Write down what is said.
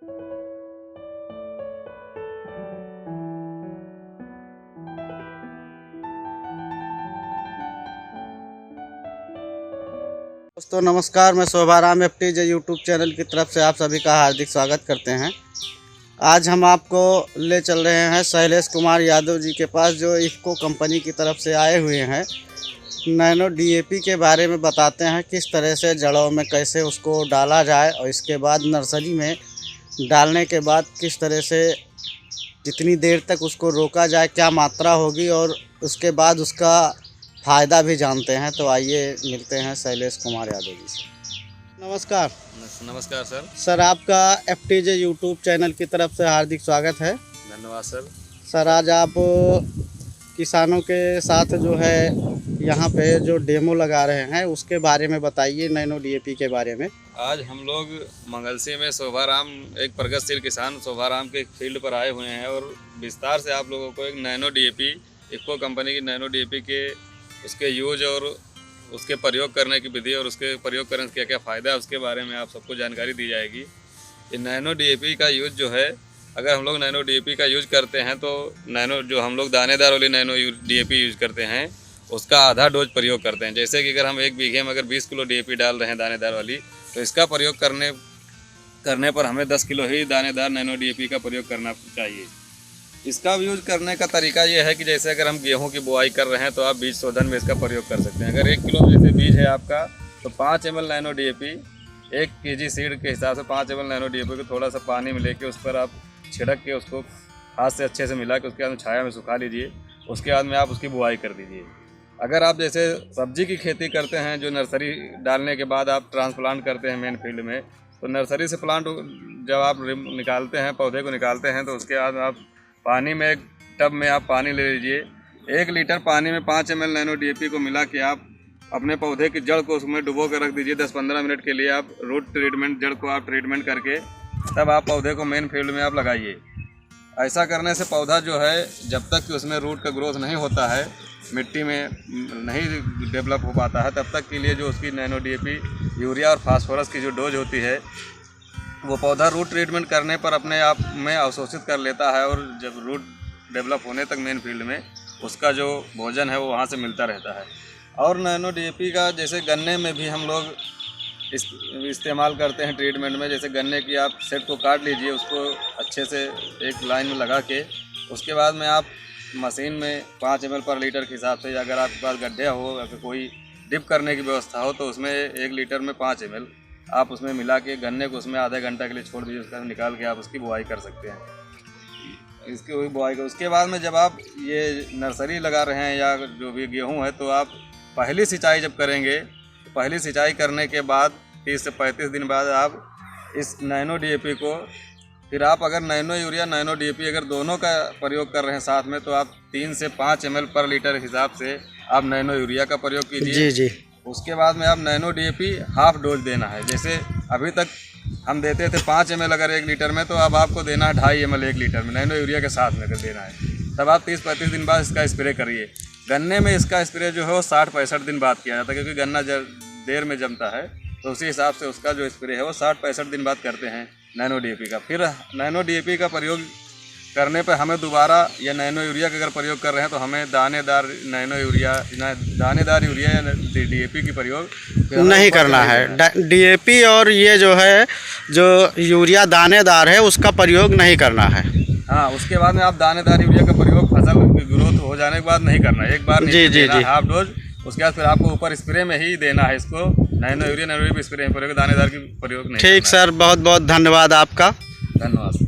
दोस्तों नमस्कार, मैं शोभाराम FTJ यूट्यूब चैनल की तरफ से आप सभी का हार्दिक स्वागत करते हैं। आज हम आपको ले चल रहे हैं शैलेश कुमार यादव जी के पास, जो इफ़को कंपनी की तरफ से आए हुए हैं। नैनो DAP के बारे में बताते हैं, किस तरह से जड़ों में कैसे उसको डाला जाए और इसके बाद नर्सरी में डालने के बाद किस तरह से कितनी देर तक उसको रोका जाए, क्या मात्रा होगी और उसके बाद उसका फ़ायदा भी जानते हैं। तो आइए मिलते हैं शैलेश कुमार यादव जी से। नमस्कार। नमस्कार सर। सर आपका FTJ यूट्यूब चैनल की तरफ से हार्दिक स्वागत है। धन्यवाद सर। सर आज आप किसानों के साथ जो है यहाँ पे जो डेमो लगा रहे हैं उसके बारे में बताइए, नैनो DAP के बारे में। आज हम लोग मंगलसी में शोभाराम, एक प्रगतिशील किसान शोभाराम के फील्ड पर आए हुए हैं और विस्तार से आप लोगों को एक नैनो DAP, इफ़को कंपनी की नैनो DAP के उसके यूज और उसके प्रयोग करने की विधि और उसके प्रयोग करने से क्या क्या फ़ायदा है उसके बारे में आप सबको जानकारी दी जाएगी। ये नैनो DAP का यूज जो है, अगर हम लोग नैनो DAP का यूज करते हैं तो नैनो जो हम लोग दानेदार वाली नैनो DAP यूज करते हैं उसका आधा डोज प्रयोग करते हैं। जैसे कि अगर हम एक बीघे में अगर 20 किलो DAP डाल रहे हैं दानेदार वाली, तो इसका प्रयोग करने पर हमें 10 किलो ही दानेदार नैनो DAP का प्रयोग करना चाहिए। इसका यूज करने का तरीका ये है कि जैसे अगर हम गेहूं की बुआई कर रहे हैं तो आप बीज शोधन में इसका प्रयोग कर सकते हैं। अगर 1 किलो जैसे बीज है आपका तो 5 ml nano DAP, 1 kg seed के हिसाब से 5 ml नैनो DAP को थोड़ा सा पानी में लेके उस पर आप छिड़क के उसको हाथ से अच्छे से मिला के उसके बाद छाया में सुखा लीजिए। उसके बाद में आप उसकी बुआई कर दीजिए। अगर आप जैसे सब्जी की खेती करते हैं, जो नर्सरी डालने के बाद आप ट्रांसप्लांट करते हैं मेन फील्ड में, तो नर्सरी से प्लांट जब आप निकालते हैं, पौधे को निकालते हैं, तो उसके बाद आप पानी में एक टब में आप पानी ले लीजिए। 1 लीटर पानी में 5 ml नैनो DAP को मिला के आप अपने पौधे की जड़ को उसमें डुबो कर रख दीजिए। 10-15 मिनट के लिए आप रूट ट्रीटमेंट, जड़ को आप ट्रीटमेंट करके तब आप पौधे को मेन फील्ड में आप लगाइए। ऐसा करने से पौधा जो है, जब तक कि उसमें रूट का ग्रोथ नहीं होता है, मिट्टी में नहीं डेवलप हो पाता है, तब तक के लिए जो उसकी नैनो DAP, यूरिया और फास्फोरस की जो डोज होती है वो पौधा रूट ट्रीटमेंट करने पर अपने आप में अवशोषित कर लेता है और जब रूट डेवलप होने तक मेन फील्ड में उसका जो भोजन है वो वहाँ से मिलता रहता है। और नैनो DAP का जैसे गन्ने में भी हम लोग इस्तेमाल करते हैं ट्रीटमेंट में। जैसे गन्ने की आप सेट को काट लीजिए, उसको अच्छे से एक लाइन में लगा के उसके बाद में आप मशीन में 5 ml पर लीटर के हिसाब से, या अगर आपके पास गड्ढे हो या फिर कोई डिप करने की व्यवस्था हो तो उसमें 1 लीटर में 5 ml आप उसमें मिला के गन्ने को उसमें आधा घंटा के लिए छोड़ दीजिए। उसका निकाल के आप उसकी बुआई कर सकते हैं। इसकी वही बुआई कर उसके बाद में जब आप ये नर्सरी लगा रहे हैं या जो भी गेहूं है, तो आप पहली सिंचाई जब करेंगे, तो पहली सिंचाई करने के बाद 30 से 35 दिन बाद आप इस नैनो DAP को, फिर आप अगर नैनो यूरिया, नैनो DAP अगर दोनों का प्रयोग कर रहे हैं साथ में, तो आप 3 से 5 ml पर लीटर हिसाब से आप नैनो यूरिया का प्रयोग कीजिए। जी। उसके बाद में आप नैनो DAP हाफ डोज देना है। जैसे अभी तक हम देते थे 5 ml अगर 1 लीटर में, तो अब आपको देना है 2.5 ml 1 लीटर में नैनो यूरिया के साथ में देना है। तब आप 30-35 दिन बाद इसका स्प्रे करिए। गन्ने में इसका स्प्रे जो है वो 60-65 दिन बाद किया जाता है, क्योंकि गन्ना देर में जमता है, तो उसी हिसाब से उसका जो स्प्रे है वो 60-65 दिन बाद करते हैं नैनो DAP का। फिर नैनो DAP का प्रयोग करने पर हमें दोबारा या नैनो यूरिया का अगर प्रयोग कर रहे हैं तो हमें दानेदार यूरिया या DAP की प्रयोग नहीं करना है। DAP और ये जो है, जो यूरिया दानेदार है, उसका प्रयोग नहीं करना है। हाँ, उसके बाद में आप दानेदार यूरिया का प्रयोग फसल ग्रोथ हो जाने के बाद नहीं करना है। एक बार नहीं देना है हाफ डोज, उसके बाद फिर आपको ऊपर स्प्रे में ही देना है इसको। Nano urea, nano DAP spray में प्रयोग, दानेदार की प्रयोग नहीं। ठीक सर, बहुत बहुत धन्यवाद आपका। धन्यवाद।